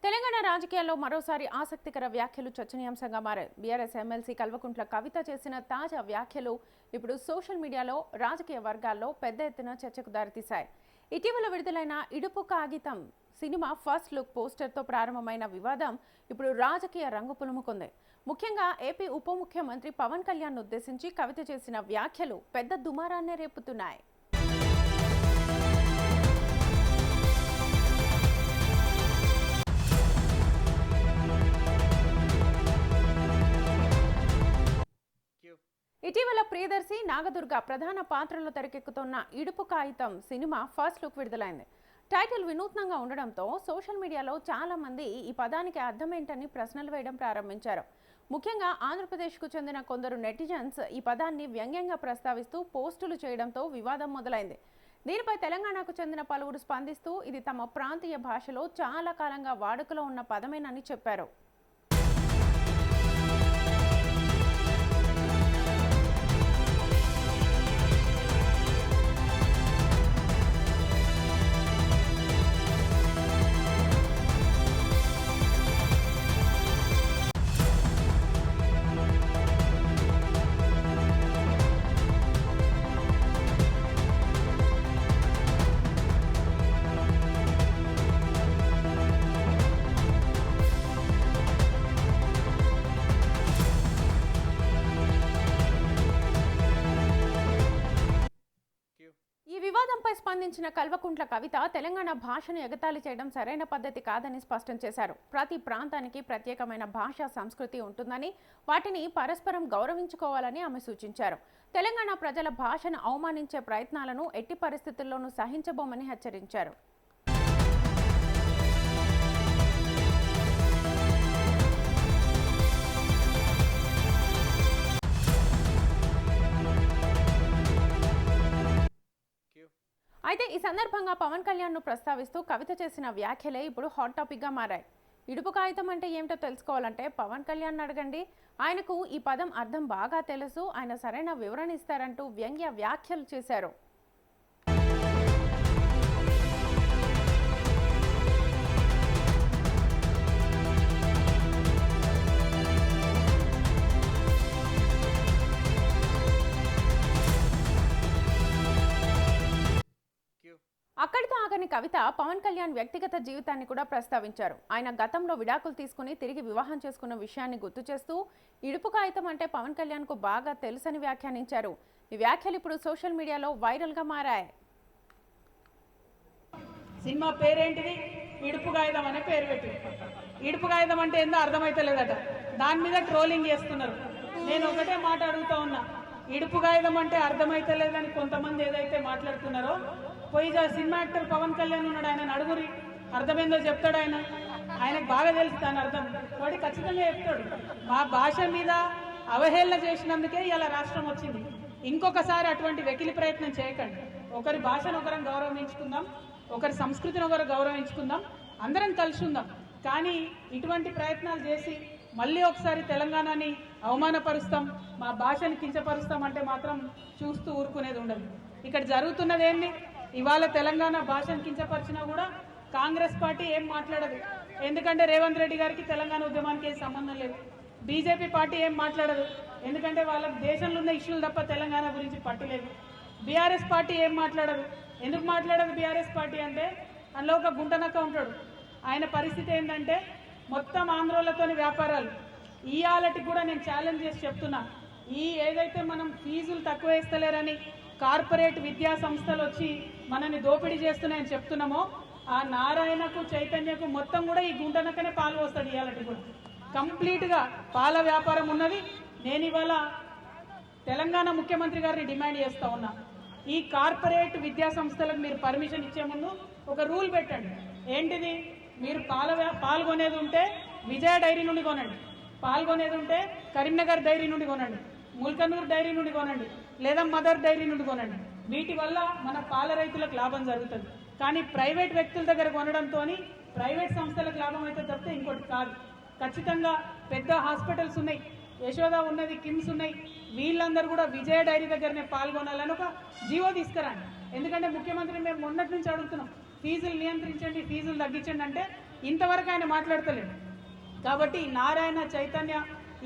తెలంగాణ రాజకీయాల్లో మరోసారి ఆసక్తికర వ్యాఖ్యలు చర్చనీయాంశంగా మారాయి. బీఆర్ఎస్ ఎమ్మెల్సీ కల్వకుంట్ల కవిత చేసిన తాజా వ్యాఖ్యలు ఇప్పుడు సోషల్ మీడియాలో రాజకీయ వర్గాల్లో పెద్ద ఎత్తున చర్చకు దారితీశాయి. ఇటీవల విడుదలైన ఇడుపు కాగితం సినిమా ఫస్ట్ లుక్ పోస్టర్తో ప్రారంభమైన వివాదం ఇప్పుడు రాజకీయ రంగు పులుముకుంది. ముఖ్యంగా ఏపీ ఉప ముఖ్యమంత్రి పవన్ కళ్యాణ్ ఉద్దేశించి కవిత చేసిన వ్యాఖ్యలు పెద్ద దుమారాన్నే రేపుతున్నాయి. ఇటీవల ప్రియదర్శి, నాగదుర్గ ప్రధాన పాత్రలో తెరకెక్కుతున్న ఇడుపు కాగితం సినిమా ఫస్ట్ లుక్ విడుదలైంది. టైటిల్ వినూత్నంగా ఉండడంతో సోషల్ మీడియాలో చాలా మంది ఈ పదానికి అర్థమేంటని ప్రశ్నలు వేయడం ప్రారంభించారు. ముఖ్యంగా ఆంధ్రప్రదేశ్కు చెందిన కొందరు నెటిజన్స్ ఈ పదాన్ని వ్యంగ్యంగా ప్రస్తావిస్తూ పోస్టులు చేయడంతో వివాదం మొదలైంది. దీనిపై తెలంగాణకు చెందిన పలువురు స్పందిస్తూ ఇది తమ ప్రాంతీయ భాషలో చాలా కాలంగా వాడుకలో ఉన్న పదమేనని చెప్పారు. ఈ వివాదంపై స్పందించిన కల్వకుంట్ల కవిత తెలంగాణ భాషను ఎగతాళి చేయడం సరైన పద్ధతి కాదని స్పష్టం చేశారు. ప్రతి ప్రాంతానికి ప్రత్యేకమైన భాషా సంస్కృతి ఉంటుందని, వాటిని పరస్పరం గౌరవించుకోవాలని ఆమె సూచించారు. తెలంగాణ ప్రజల భాషను అవమానించే ప్రయత్నాలను ఎట్టి పరిస్థితుల్లోనూ సహించబోమని హెచ్చరించారు. అయితే ఈ సందర్భంగా పవన్ కళ్యాణ్ ను ప్రస్తావిస్తూ కవిత చేసిన వ్యాఖ్యలే ఇప్పుడు హాట్ టాపిక్ గా మారాయి. ఇడుపు కాగితం అంటే ఏమిటో తెలుసుకోవాలంటే పవన్ కళ్యాణ్ అడగండి. ఆయనకు ఈ పదం అర్థం బాగా తెలుసు, ఆయన సరైన వివరణ ఇస్తారంటూ వ్యంగ్య వ్యాఖ్యలు చేశారు. అక్కడితో ఆగని కవిత పవన్ కళ్యాణ్ వ్యక్తిగత జీవితాన్ని కూడా ప్రస్తావించారు. ఆయన గతంలో విడాకులు తీసుకుని తిరిగి వివాహం చేసుకున్న విషయాన్ని గుర్తు చేస్తూ ఇడుపు కాగితం అంటే పవన్ కళ్యాణ్ కు బాగా తెలుసని వ్యాఖ్యానించారు. ఈ వ్యాఖ్యలు ఇప్పుడు సోషల్ మీడియాలో వైరల్ గా మారాయి. సినిమా పేరేంటిది? ఇడుపు కాగితం అనే పేరు పెట్టి, ఇడుపు కాగితం అంటే ఏందో అర్థమైతలేదట. దాని మీద ట్రోలింగ్ చేస్తున్నారు. నేను ఒకటే మాట అడుగుతా ఉన్నా, ఇడుపు కాగితం అంటే అర్థమైతలేదని కొంతమంది ఏదైతే మాట్లాడుతున్నారో, పోయి సినిమా యాక్టర్ పవన్ కళ్యాణ్ ఉన్నాడు, ఆయన అడుగురి, అర్థమైందో చెప్తాడు. ఆయనకు బాగా తెలుసు దాని అర్థం, వాడి ఖచ్చితంగా చెప్తాడు. మా భాష మీద అవహేళన చేసినందుకే ఇలా రాష్ట్రం వచ్చింది. ఇంకొకసారి అటువంటి వెకిలి ప్రయత్నం చేయకండి. ఒకరి భాషను ఒకరం గౌరవించుకుందాం, ఒకరి సంస్కృతిని ఒకరు గౌరవించుకుందాం, అందరం కలిసి ఉందాం. కానీ ఇటువంటి ప్రయత్నాలు చేసి మళ్ళీ ఒకసారి తెలంగాణని అవమానపరుస్తాం, మా భాషని కించపరుస్తాం అంటే మాత్రం చూస్తూ ఊరుకునేది ఉండదు. ఇక్కడ జరుగుతున్నది ఏంటి? ఇవాళ తెలంగాణ భాషను కించపరిచినా కూడా కాంగ్రెస్ పార్టీ ఏం మాట్లాడదు. ఎందుకంటే రేవంత్ రెడ్డి గారికి తెలంగాణ ఉద్యమానికి ఏం సంబంధం లేదు. బీజేపీ పార్టీ ఏం మాట్లాడదు, ఎందుకంటే వాళ్ళకి దేశంలో ఉన్న ఇష్యూలు తప్ప తెలంగాణ గురించి పట్టలేదు. బీఆర్ఎస్ పార్టీ ఏం మాట్లాడదు. ఎందుకు మాట్లాడదు బీఆర్ఎస్ పార్టీ అంటే, అందులో ఒక గుంటనక్క ఉంటాడు. ఆయన పరిస్థితి ఏంటంటే మొత్తం ఆంధ్రోలతోని వ్యాపారాలు. ఇయాలటికి కూడా నేను ఛాలెంజ్ చేసి చెప్తున్నా, ఏదైతే మనం ఫీజులు తక్కువ వేస్తలేరని కార్పొరేట్ విద్యా సంస్థలు వచ్చి మనల్ని దోపిడీ చేస్తున్నాయని చెప్తున్నామో, ఆ నారాయణకు, చైతన్యకు మొత్తం కూడా ఈ గుంటనక్కనే పాలు వస్తాడు. ఇవాళకి కూడా కంప్లీట్గా పాల వ్యాపారం ఉన్నది. నేను ఇవాళ తెలంగాణ ముఖ్యమంత్రి గారిని డిమాండ్ చేస్తూ ఉన్నా, ఈ కార్పొరేట్ విద్యా సంస్థలకు మీరు పర్మిషన్ ఇచ్చే ముందు ఒక రూల్ పెట్టండి. ఏంటిది? మీరు పాల్గొనేది ఉంటే విజయ డైరీ నుండి కొనండి, పాల్గొనేది ఉంటే కరీంనగర్ డైరీ నుండి కొనండి, ముల్కనూరు డైరీ నుండి కొనండి, లేదా మదర్ డైరీ నుండి కొనండి. వీటి వల్ల మన పాల రైతులకు లాభం జరుగుతుంది. కానీ ప్రైవేట్ వ్యక్తుల దగ్గర కొనడంతో ప్రైవేట్ సంస్థలకు లాభం అయితే తప్పితే ఇంకోటి కాదు. ఖచ్చితంగా పెద్ద హాస్పిటల్స్ ఉన్నాయి, యశోద ఉన్నది, కిమ్స్ ఉన్నాయి, వీళ్ళందరూ కూడా విజయ డైరీ దగ్గరనే పాల్గొనాలని ఒక జీవో తీసుకురండి. ఎందుకంటే ముఖ్యమంత్రి మేము మొన్నటి నుంచి అడుగుతున్నాం, ఫీజులు నియంత్రించండి, ఫీజులు తగ్గించండి అంటే ఇంతవరకు ఆయన మాట్లాడతలేడు. కాబట్టి నారాయణ చైతన్య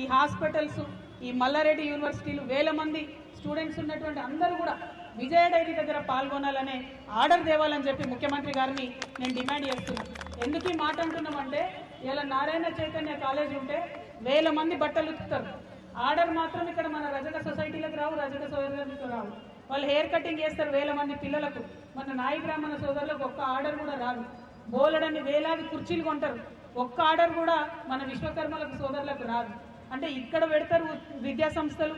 ఈ హాస్పిటల్స్ ఈ మల్లారెడ్డి యూనివర్సిటీలు వేల మంది స్టూడెంట్స్ ఉన్నటువంటి అందరూ కూడా విజయ డైరీ దగ్గర పాల్గొనాలనే ఆర్డర్ తేవాలని చెప్పి ముఖ్యమంత్రి గారిని నేను డిమాండ్ చేస్తున్నాను. ఎందుకు ఈ మాట అంటున్నామంటే ఇలా నారాయణ చైతన్య కాలేజ్ ఉంటే వేల మంది బట్టలు ఉతుకుతారు. ఆర్డర్ మాత్రం ఇక్కడ మన రజక సొసైటీలకు రావు, రజక సోదరులకు రావు. వాళ్ళు హెయిర్ కటింగ్ చేస్తారు వేల మంది పిల్లలకు. మన నాయి బ్రాహ్మణ సోదరులకు ఒక్క ఆర్డర్ కూడా రాదు. బోలెడన్ని వేలాది కుర్చీలు కొంటారు, ఒక్క ఆర్డర్ కూడా మన విశ్వకర్మలకు సోదరులకు రాదు. అంటే ఇక్కడ పెడతారు విద్యా సంస్థలు,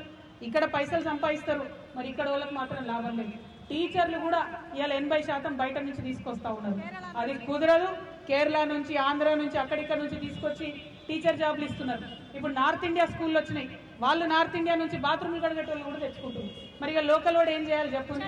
ఇక్కడ పైసలు సంపాదిస్తారు, మరి ఇక్కడ వాళ్ళకి మాత్రం లాభం లేదు. టీచర్లు కూడా ఇవాళ 80% బయట నుంచి తీసుకొస్తా ఉన్నారు. అది కుదరదు. కేరళ నుంచి, ఆంధ్ర నుంచి, అక్కడిక్కడ నుంచి తీసుకొచ్చి టీచర్ జాబ్లు ఇస్తున్నారు. ఇప్పుడు నార్త్ ఇండియా స్కూళ్ళు వచ్చినాయి, వాళ్ళు నార్త్ ఇండియా నుంచి బాత్రూమ్లు కడిగేటోళ్ళు కూడా తెచ్చుకుంటున్నారు. మరి ఇక లోకల్ వాడు ఏం చేయాలి చెప్పండి?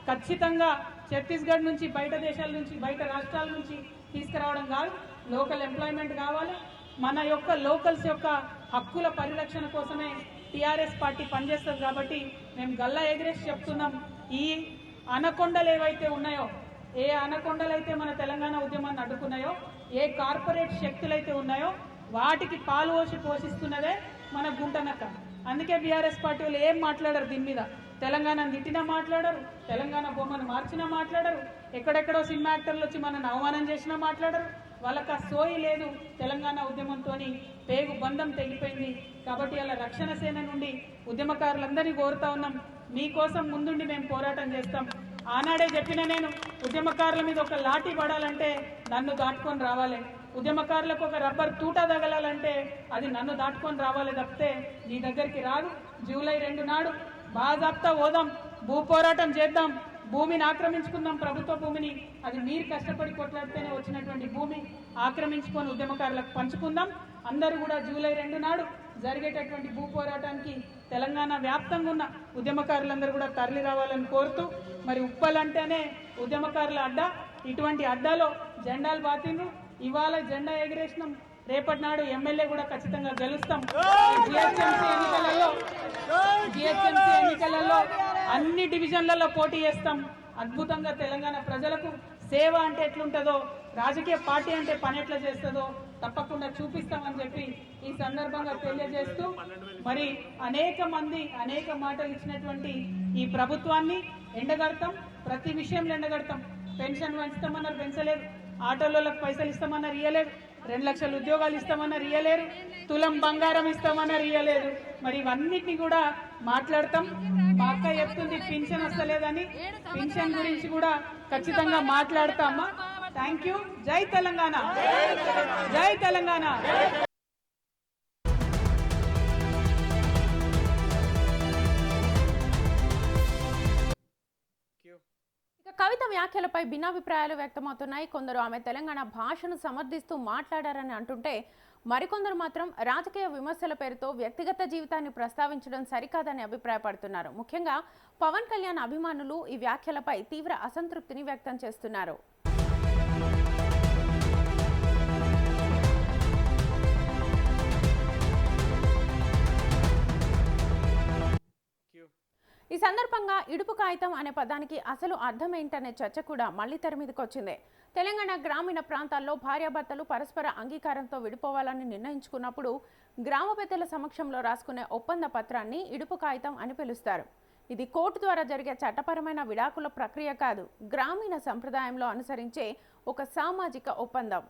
ఖచ్చితంగా ఛత్తీస్గఢ్ నుంచి, బయట దేశాల నుంచి, బయట రాష్ట్రాల నుంచి తీసుకురావడం కాదు, లోకల్ ఎంప్లాయ్మెంట్ కావాలి. మన యొక్క లోకల్స్ యొక్క హక్కుల పరిరక్షణ కోసమే టీఆర్ఎస్ పార్టీ పనిచేస్తుంది. కాబట్టి మేము గల్లా ఎగిరేసి చెప్తున్నాం, ఈ అనకొండలు ఏవైతే ఉన్నాయో, ఏ అనకొండలైతే మన తెలంగాణ ఉద్యమాన్ని అడ్డుకున్నాయో, ఏ కార్పొరేట్ శక్తులైతే ఉన్నాయో వాటికి పాలు పోషిస్తున్నదే మన గుంటనక్క. అందుకే బీఆర్ఎస్ పార్టీ వాళ్ళు ఏం మాట్లాడరు దీని మీద. తెలంగాణను తిట్టినా మాట్లాడరు, తెలంగాణ బొమ్మను మార్చినా మాట్లాడరు, ఎక్కడెక్కడో సినిమా యాక్టర్లు వచ్చి మనల్ని అవమానం చేసినా మాట్లాడరు. వాళ్ళకి ఆ సోయి లేదు. తెలంగాణ ఉద్యమంతో పేగు బంధం తెగిపోయింది. కాబట్టి అలా రక్షణ సేన నుండి ఉద్యమకారులందరినీ కోరుతా ఉన్నాం, మీకోసం ముందుండి మేము పోరాటం చేస్తాం. ఆనాడే చెప్పిన నేను, ఉద్యమకారుల మీద ఒక లాఠీ పడాలంటే నన్ను దాటుకొని రావాలి, ఉద్యమకారులకు ఒక రబ్బర్ తూటా తగలాలంటే అది నన్ను దాటుకొని రావాలి తప్పితే నీ దగ్గరికి రాదు. జూలై 2 నాడు బాజాప్తా పోదాం, భూ పోరాటం చేద్దాం, భూమిని ఆక్రమించుకుందాం, ప్రభుత్వ భూమిని. అది మీరు కష్టపడి కొట్లాడితేనే వచ్చినటువంటి భూమి ఆక్రమించుకొని ఉద్యమకారులకు పంచుకుందాం. అందరూ కూడా జూలై 2 నాడు జరిగేటటువంటి భూ పోరాటానికి తెలంగాణ వ్యాప్తంగా ఉన్న ఉద్యమకారులందరూ కూడా తరలి రావాలని కోరుతూ, మరి ఉప్పల్ అంటేనే ఉద్యమకారుల అడ్డా, ఇటువంటి అడ్డాలో జెండాలు బాతిండ్రు. ఇవాళ జెండా ఎగిరేసినాం, రేపటి నాడు ఎమ్మెల్యే కూడా ఖచ్చితంగా గెలుస్తాం. జిహెచ్ఎంసీ ఎన్నికలలో అన్ని డివిజన్లలో పోటీ చేస్తాం. అద్భుతంగా తెలంగాణ ప్రజలకు సేవ అంటే ఎట్లుంటుందో, రాజకీయ పార్టీ అంటే పని ఎట్లా చేస్తుందో తప్పకుండా చూపిస్తామని చెప్పి ఈ సందర్భంగా తెలియజేస్తూ, మరి అనేక మంది అనేక మాటలు ఇచ్చినటువంటి ఈ ప్రభుత్వాన్ని ఎండగడతాం, ప్రతి విషయంలో ఎండగడతాం. పెన్షన్ పెంచుతామన్నారు, పెంచలేదు. ఆటోలకు పైసలు ఇస్తామన్నారు, ఇయ్యలేదు. 2 లక్షల ఉద్యోగాలు ఇస్తామన్నారు, ఇయ్యలేరు. తులం బంగారం ఇస్తామన్నారు, ఇయ్యలేదు. మరి ఇవన్నిటిని కూడా మాట్లాడతాం. మా అక్క చెప్తుంది పింఛన్ వస్తలేదని, పింఛన్ గురించి కూడా ఖచ్చితంగా మాట్లాడతామా. Thank you. జై తెలంగాణ, జై తెలంగాణ. కవిత వ్యాఖ్యలపై భిన్నాభిప్రాయాలు వ్యక్తమవుతున్నాయి. కొందరు ఆమె తెలంగాణ భాషను సమర్థిస్తూ మాట్లాడారని అంటుంటే, మరికొందరు మాత్రం రాజకీయ విమర్శల పేరుతో వ్యక్తిగత జీవితాన్ని ప్రస్తావించడం సరికాదని అభిప్రాయపడుతున్నారు. ముఖ్యంగా పవన్ కళ్యాణ్ అభిమానులు ఈ వ్యాఖ్యలపై తీవ్ర అసంతృప్తిని వ్యక్తం చేస్తున్నారు. ఈ సందర్భంగా ఇడుపు కాగితం అనే పదానికి అసలు అర్థం ఏంటనే చర్చ కూడా మళ్లీ తెర మీదకి వచ్చింది. తెలంగాణ గ్రామీణ ప్రాంతాల్లో భార్యాభర్తలు పరస్పర అంగీకారంతో విడిపోవాలని నిర్ణయించుకున్నప్పుడు గ్రామ పెద్దల సమక్షంలో రాసుకునే ఒప్పంద పత్రాన్ని ఇడుపు కాగితం అని పిలుస్తారు. ఇది కోర్టు ద్వారా జరిగే చట్టపరమైన విడాకుల ప్రక్రియ కాదు, గ్రామీణ సంప్రదాయంలో అనుసరించే ఒక సామాజిక ఒప్పందం.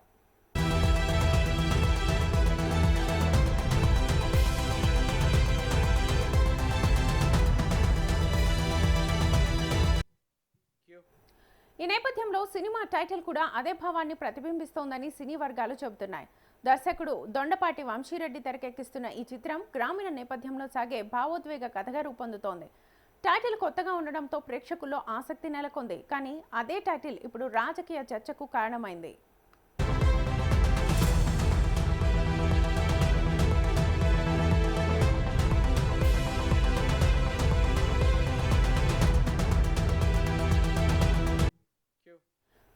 ఈ నేపథ్యంలో సినిమా టైటిల్ కూడా అదే భావాన్ని ప్రతిబింబిస్తోందని సినీ వర్గాలు చెబుతున్నాయి. దర్శకుడు దొండపాటి వంశీరెడ్డి తెరకెక్కిస్తున్న ఈ చిత్రం గ్రామీణ నేపథ్యంలో సాగే భావోద్వేగ కథగా రూపొందుతోంది. టైటిల్ కొత్తగా ఉండడంతో ప్రేక్షకుల్లో ఆసక్తి నెలకొంది. కానీ అదే టైటిల్ ఇప్పుడు రాజకీయ చర్చకు కారణమైంది.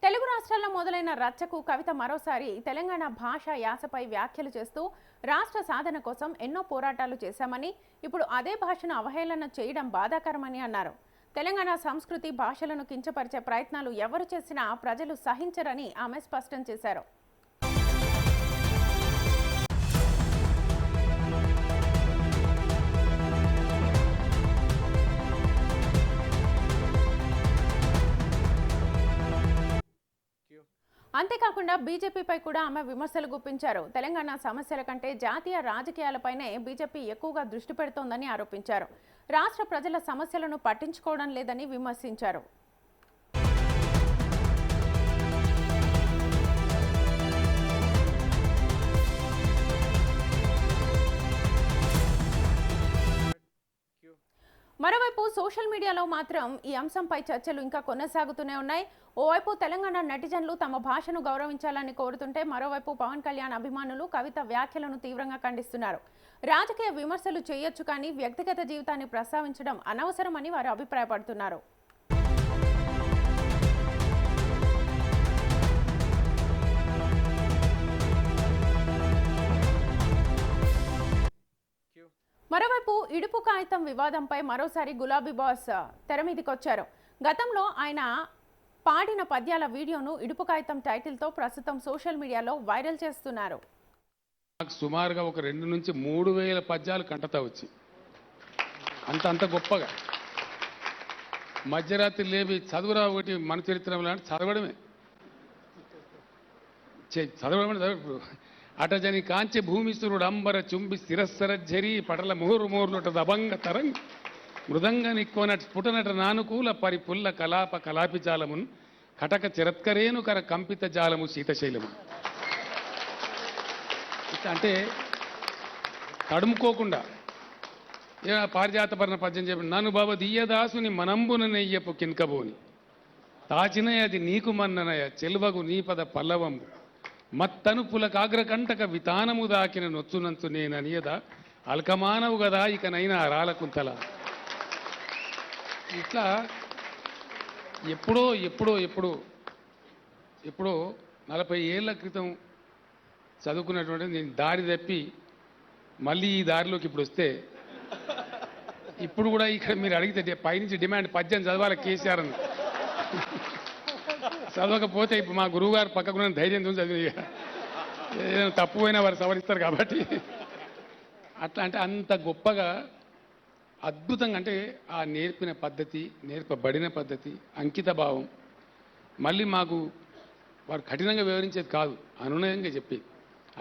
తెలుగు రాష్ట్రాల్లో మొదలైన రచ్చకు కవిత మరోసారి తెలంగాణ భాష యాసపై వ్యాఖ్యలు చేస్తూ రాష్ట్ర సాధన కోసం ఎన్నో పోరాటాలు చేశామని, ఇప్పుడు అదే భాషను అవహేళన చేయడం బాధాకరమని అన్నారు. తెలంగాణ సంస్కృతి భాషలను కించపరిచే ప్రయత్నాలు ఎవరు చేసినా ప్రజలు సహించరని ఆమె స్పష్టం చేశారు. అంతేకాకుండా బీజేపీపై కూడా ఆమె విమర్శలు గుప్పించారు. తెలంగాణ సమస్యల కంటే జాతీయ రాజకీయాలపైనే బీజేపీ ఎక్కువగా దృష్టి పెడుతోందని ఆరోపించారు. రాష్ట్ర ప్రజల సమస్యలను పట్టించుకోవడం లేదని విమర్శించారు. మరోవైపు సోషల్ మీడియాలో మాత్రం ఈ అంశంపై చర్చలు ఇంకా కొనసాగుతూనే ఉన్నాయి. ఓవైపు తెలంగాణ నెటిజన్లు తమ భాషను గౌరవించాలని కోరుతుంటే, మరోవైపు పవన్ కళ్యాణ్ అభిమానులు కవిత వ్యాఖ్యలను తీవ్రంగా ఖండిస్తున్నారు. రాజకీయ విమర్శలు చేయొచ్చు, కానీ వ్యక్తిగత జీవితాన్ని ప్రస్తావించడం అనవసరమని వారు అభిప్రాయపడుతున్నారు. మరోవైపు ఇడుపు కాగితం వివాదంపై మరోసారి గులాబీ బాస్ తెరమీదికొచ్చారు. గతంలో ఆయన పాడిన పద్యాల వీడియోను ఇడుపు కాగితం టైటిల్తో ప్రస్తుతం సోషల్ మీడియాలో వైరల్ చేస్తున్నారు. సుమారుగా ఒక 2 నుంచి 3,000 పద్యాలు కంటతా వచ్చి అంత గొప్పగా మధ్యరాత్రి లేవి చదువురా ఒకటి మన చరిత్ర లాంటి చదవడమే అటజని కాంచె భూమిసురుడు అంబర చుంబి స్థిరస్సర ఝరి పటల మోరుమోర్లుట దబంగ తరంగ్ మృదంగ నిక్కోనట స్ఫుటనట నానుకూల పరిపుల్ల కలాప కలాపి జాలమున్ కటక చిరత్కరేణుకర కంపిత జాలము శీతశైలము. అంటే తడుముకోకుండా పారిజాతపరణ పద్యం చెప్పి నన్ను బాబా దియ్యదాసుని మనంబున నెయ్యపు కిన్కబోని తాచినయ అది నీకు మన్ననయ చెల్వగు నీపద పల్లవంబు మత్తనుపుల కాగ్రకంటక వితానము దాకిన నొచ్చునంచు నేననియద అల్కమానవు గదా ఇకనైనా రాలకుంతల. ఇట్లా ఎప్పుడో 40 ఏళ్ల క్రితం చదువుకున్నటువంటి నేను దారి తప్పి మళ్ళీ ఈ దారిలోకి ఇప్పుడు వస్తే ఇప్పుడు కూడా ఇక్కడ మీరు అడిగితే పైనుంచి డిమాండ్ పద్యం చదవాలి కేసీఆర్ అని. చదవకపోతే ఇప్పుడు మా గురువు గారు పక్కకున్న ధైర్యం చదివి ఏదైనా తప్పు పోయినా వారు సవరిస్తారు కాబట్టి అట్లా అంటే అంత గొప్పగా అద్భుతంగా అంటే ఆ నేర్పిన పద్ధతి, నేర్పబడిన పద్ధతి, అంకిత భావం, మళ్ళీ మాకు వారు కఠినంగా వివరించేది కాదు, అనునయంగా చెప్పేది,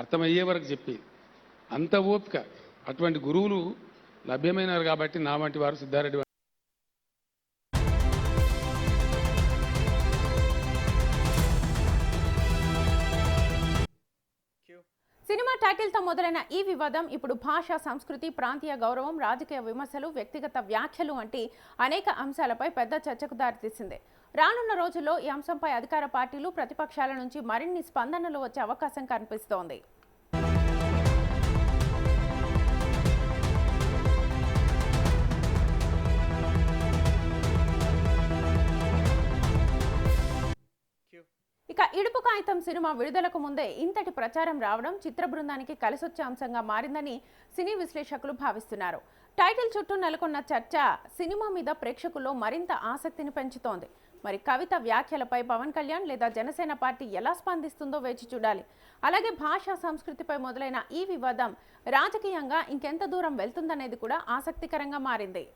అర్థమయ్యే వరకు చెప్పేది, అంత ఓపిక. అటువంటి గురువులు లభ్యమైనారు కాబట్టి నా వంటి వారు సిద్ధారెడ్డి సినిమా టైటిల్తో మొదలైన ఈ వివాదం ఇప్పుడు భాష, సంస్కృతి, ప్రాంతీయ గౌరవం, రాజకీయ విమర్శలు, వ్యక్తిగత వ్యాఖ్యలు వంటి అనేక అంశాలపై పెద్ద చర్చకు దారితీసింది. రానున్న రోజుల్లో ఈ అంశంపై అధికార పార్టీలు, ప్రతిపక్షాల నుంచి మరిన్ని స్పందనలు వచ్చే అవకాశం కనిపిస్తోంది. ఇక ఇడుపు కాగితం సినిమా విడుదలకు ముందే ఇంతటి ప్రచారం రావడం చిత్ర బృందానికి కలిసొచ్చే అంశంగా మారిందని సినీ విశ్లేషకులు భావిస్తున్నారు. టైటిల్ చుట్టూ నెలకొన్న చర్చ సినిమా మీద ప్రేక్షకుల్లో మరింత ఆసక్తిని పెంచుతోంది. మరి కవిత వ్యాఖ్యలపై పవన్ కళ్యాణ్ లేదా జనసేన పార్టీ ఎలా స్పందిస్తుందో వేచి చూడాలి. అలాగే భాషా సంస్కృతిపై మొదలైన ఈ వివాదం రాజకీయంగా ఇంకెంత దూరం వెళ్తుందనేది కూడా ఆసక్తికరంగా మారింది.